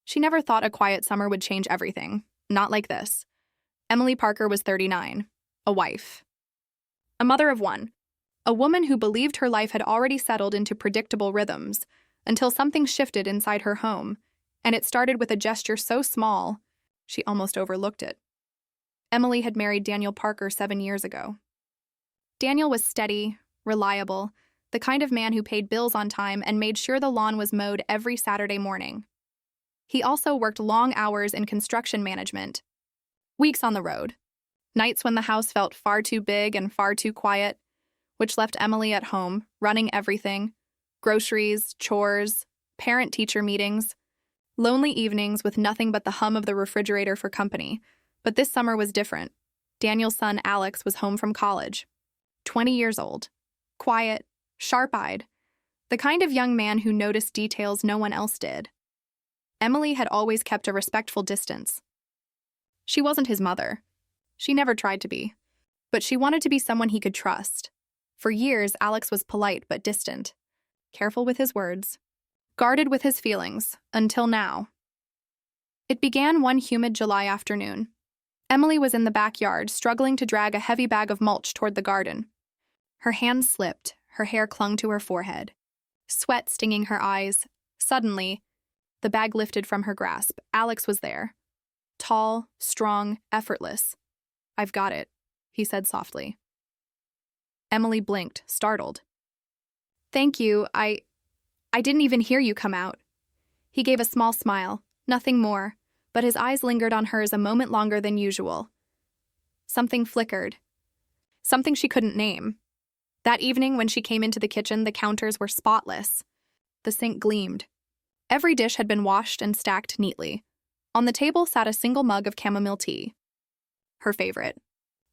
She never thought a quiet summer would change everything. Not like this. Emily Parker was 39, a wife, a mother of one, a woman who believed her life had already settled into predictable rhythms until something shifted inside her home, and it started with a gesture so small, she almost overlooked it. Emily had married Daniel Parker 7 years ago. Daniel was steady, reliable, the kind of man who paid bills on time and made sure the lawn was mowed every Saturday morning. He also worked long hours in construction management, weeks on the road, nights when the house felt far too big and far too quiet, which left Emily at home, running everything: groceries, chores, parent-teacher meetings, lonely evenings with nothing but the hum of the refrigerator for company. But this summer was different. Daniel's son, Alex, was home from college. 20 years old, quiet, sharp-eyed, the kind of young man who noticed details no one else did. Emily had always kept a respectful distance. She wasn't his mother. She never tried to be. But she wanted to be someone he could trust. For years, Alex was polite but distant, careful with his words, guarded with his feelings, until now. It began one humid July afternoon. Emily was in the backyard, struggling to drag a heavy bag of mulch toward the garden. Her hands slipped, her hair clung to her forehead, sweat stinging her eyes. Suddenly, the bag lifted from her grasp. Alex was there. Tall, strong, effortless. "I've got it," he said softly. Emily blinked, startled. "Thank you, I didn't even hear you come out." He gave a small smile, nothing more, but his eyes lingered on hers a moment longer than usual. Something flickered. Something she couldn't name. That evening when she came into the kitchen, the counters were spotless. The sink gleamed. Every dish had been washed and stacked neatly. On the table sat a single mug of chamomile tea. Her favorite.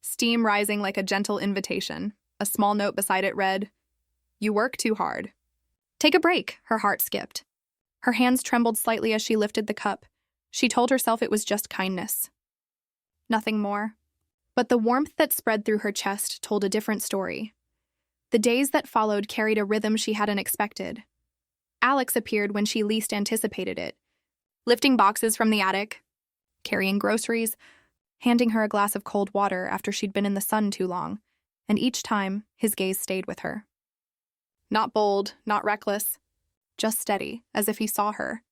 Steam rising like a gentle invitation. A small note beside it read, "You work too hard. Take a break." Her heart skipped. Her hands trembled slightly as she lifted the cup. She told herself it was just kindness. Nothing more. But the warmth that spread through her chest told a different story. The days that followed carried a rhythm she hadn't expected. Alex appeared when she least anticipated it, lifting boxes from the attic, carrying groceries, handing her a glass of cold water after she'd been in the sun too long, and each time, his gaze stayed with her. Not bold, not reckless, just steady, as if he saw her.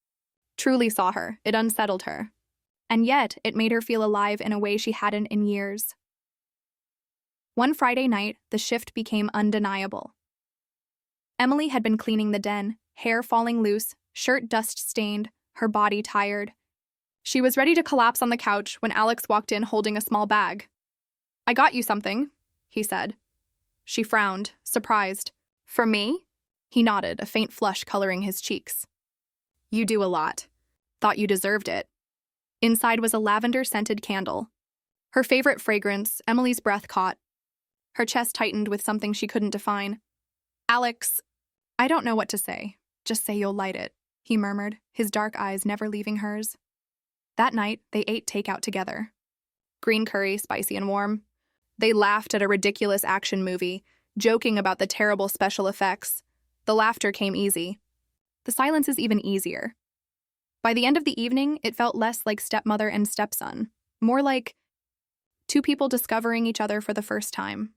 Truly saw her. It unsettled her. And yet, it made her feel alive in a way she hadn't in years. One Friday night, the shift became undeniable. Emily had been cleaning the den, hair falling loose, shirt dust-stained, her body tired. She was ready to collapse on the couch when Alex walked in holding a small bag. "I got you something," he said. She frowned, surprised. "For me?" He nodded, a faint flush coloring his cheeks. "You do a lot. Thought you deserved it." Inside was a lavender-scented candle. Her favorite fragrance. Emily's breath caught. Her chest tightened with something she couldn't define. "Alex, I don't know what to say. Just say you'll light it," he murmured, his dark eyes never leaving hers. That night, they ate takeout together. Green curry, spicy and warm. They laughed at a ridiculous action movie, joking about the terrible special effects. The laughter came easy. The silences even easier. By the end of the evening, it felt less like stepmother and stepson, more like two people discovering each other for the first time.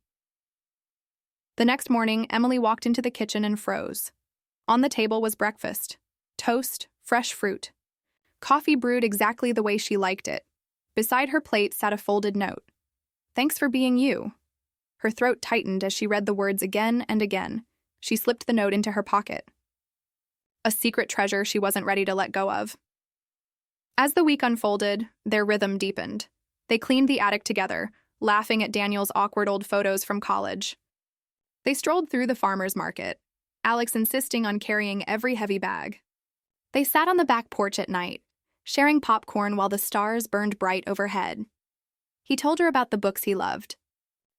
The next morning, Emily walked into the kitchen and froze. On the table was breakfast: toast, fresh fruit, coffee brewed exactly the way she liked it. Beside her plate sat a folded note. "Thanks for being you." Her throat tightened as she read the words again and again. She slipped the note into her pocket. A secret treasure she wasn't ready to let go of. As the week unfolded, their rhythm deepened. They cleaned the attic together, laughing at Daniel's awkward old photos from college. They strolled through the farmer's market, Alex insisting on carrying every heavy bag. They sat on the back porch at night, sharing popcorn while the stars burned bright overhead. He told her about the books he loved.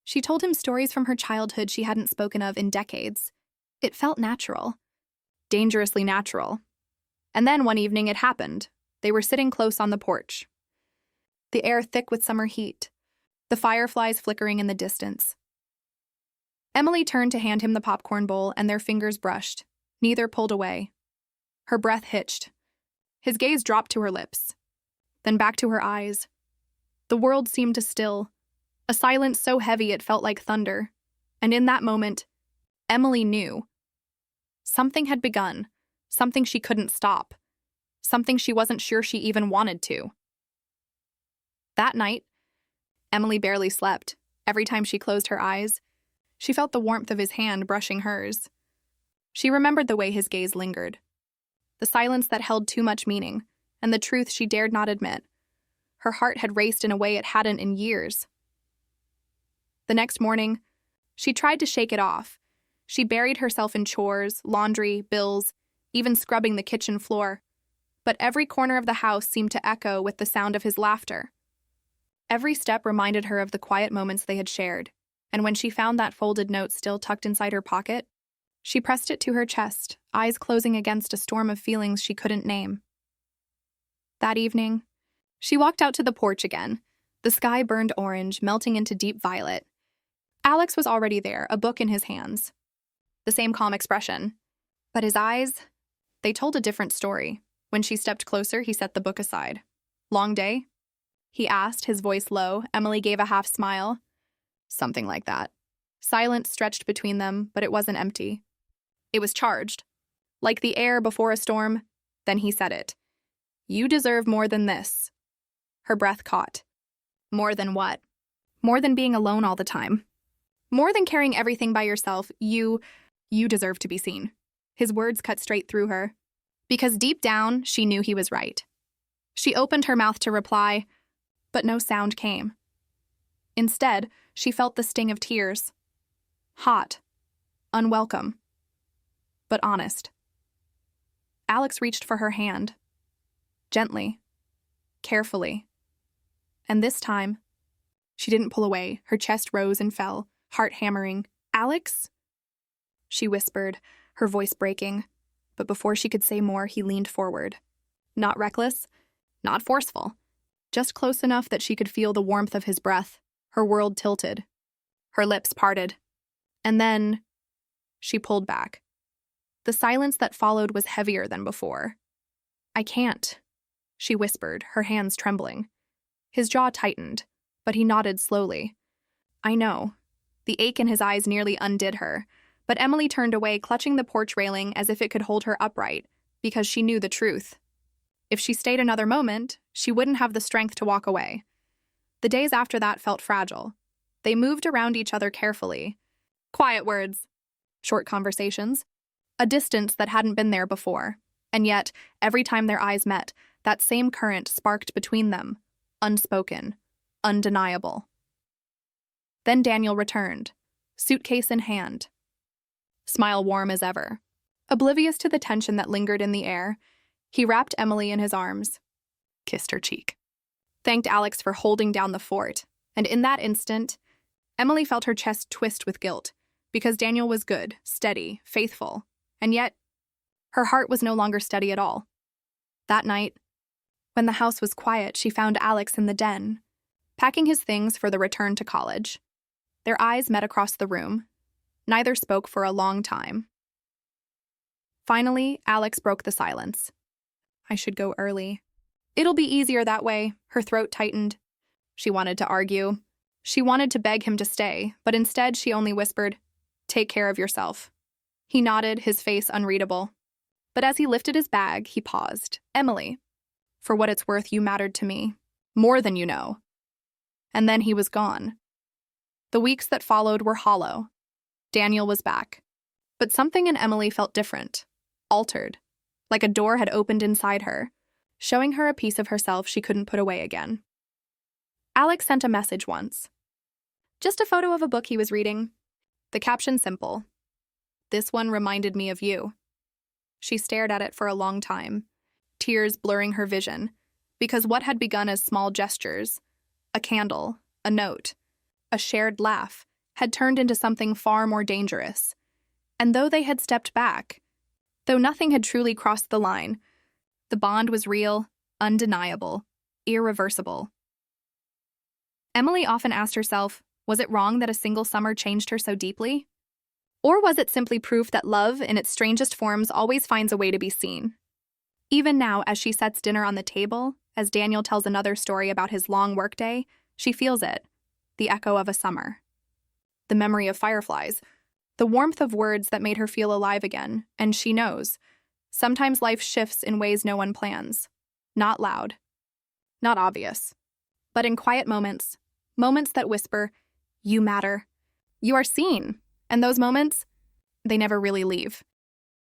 She told him stories from her childhood she hadn't spoken of in decades. It felt natural. Dangerously natural. And then one evening it happened. They were sitting close on the porch. The air thick with summer heat. The fireflies flickering in the distance. Emily turned to hand him the popcorn bowl and their fingers brushed. Neither pulled away. Her breath hitched. His gaze dropped to her lips, then back to her eyes. The world seemed to still, a silence so heavy it felt like thunder. And in that moment, Emily knew. Something had begun, something she couldn't stop, something she wasn't sure she even wanted to. That night, Emily barely slept. Every time she closed her eyes, she felt the warmth of his hand brushing hers. She remembered the way his gaze lingered, the silence that held too much meaning, and the truth she dared not admit. Her heart had raced in a way it hadn't in years. The next morning, she tried to shake it off. She buried herself in chores, laundry, bills, even scrubbing the kitchen floor. But every corner of the house seemed to echo with the sound of his laughter. Every step reminded her of the quiet moments they had shared, and when she found that folded note still tucked inside her pocket, she pressed it to her chest, eyes closing against a storm of feelings she couldn't name. That evening, she walked out to the porch again. The sky burned orange, melting into deep violet. Alex was already there, a book in his hands. The same calm expression. But his eyes, they told a different story. When she stepped closer, he set the book aside. "Long day?" he asked, his voice low. Emily gave a half smile. Something like that. Silence stretched between them, but it wasn't empty. It was charged. Like the air before a storm, then he said it. "You deserve more than this." Her breath caught. More than what? More than being alone all the time. More than carrying everything by yourself. You deserve to be seen. His words cut straight through her. Because deep down, she knew he was right. She opened her mouth to reply, but no sound came. Instead, she felt the sting of tears. Hot, unwelcome, but honest. Alex reached for her hand. Gently, carefully. And this time, she didn't pull away. Her chest rose and fell, heart hammering. "Alex?" she whispered, her voice breaking. But before she could say more, he leaned forward. Not reckless, not forceful, just close enough that she could feel the warmth of his breath. Her world tilted. Her lips parted. And then she pulled back. The silence that followed was heavier than before. "I can't," she whispered, her hands trembling. His jaw tightened, but he nodded slowly. "I know." The ache in his eyes nearly undid her, but Emily turned away, clutching the porch railing as if it could hold her upright, because she knew the truth. If she stayed another moment, she wouldn't have the strength to walk away. The days after that felt fragile. They moved around each other carefully. Quiet words, short conversations, a distance that hadn't been there before. And yet, every time their eyes met, that same current sparked between them, unspoken, undeniable. Then Daniel returned, suitcase in hand. Smile warm as ever. Oblivious to the tension that lingered in the air, he wrapped Emily in his arms, kissed her cheek, thanked Alex for holding down the fort, and in that instant, Emily felt her chest twist with guilt, because Daniel was good, steady, faithful, and yet, her heart was no longer steady at all. That night, when the house was quiet, she found Alex in the den, packing his things for the return to college. Their eyes met across the room. Neither spoke for a long time. Finally, Alex broke the silence. "I should go early. It'll be easier that way." Her throat tightened. She wanted to argue. She wanted to beg him to stay, but instead she only whispered, "Take care of yourself." He nodded, his face unreadable. But as he lifted his bag, he paused. "Emily, for what it's worth, you mattered to me. More than you know." And then he was gone. The weeks that followed were hollow. Daniel was back. But something in Emily felt different, altered, like a door had opened inside her, showing her a piece of herself she couldn't put away again. Alex sent a message once. Just a photo of a book he was reading. The caption simple. "This one reminded me of you." She stared at it for a long time, tears blurring her vision, because what had begun as small gestures, a candle, a note, a shared laugh, had turned into something far more dangerous. And though they had stepped back, though nothing had truly crossed the line, the bond was real, undeniable, irreversible. Emily often asked herself, was it wrong that a single summer changed her so deeply? Or was it simply proof that love, in its strangest forms, always finds a way to be seen? Even now, as she sets dinner on the table, as Daniel tells another story about his long workday, she feels it, the echo of a summer. The memory of fireflies, the warmth of words that made her feel alive again, and she knows. Sometimes life shifts in ways no one plans. Not loud. Not obvious. But in quiet moments, moments that whisper, "You matter. You are seen." And those moments, they never really leave.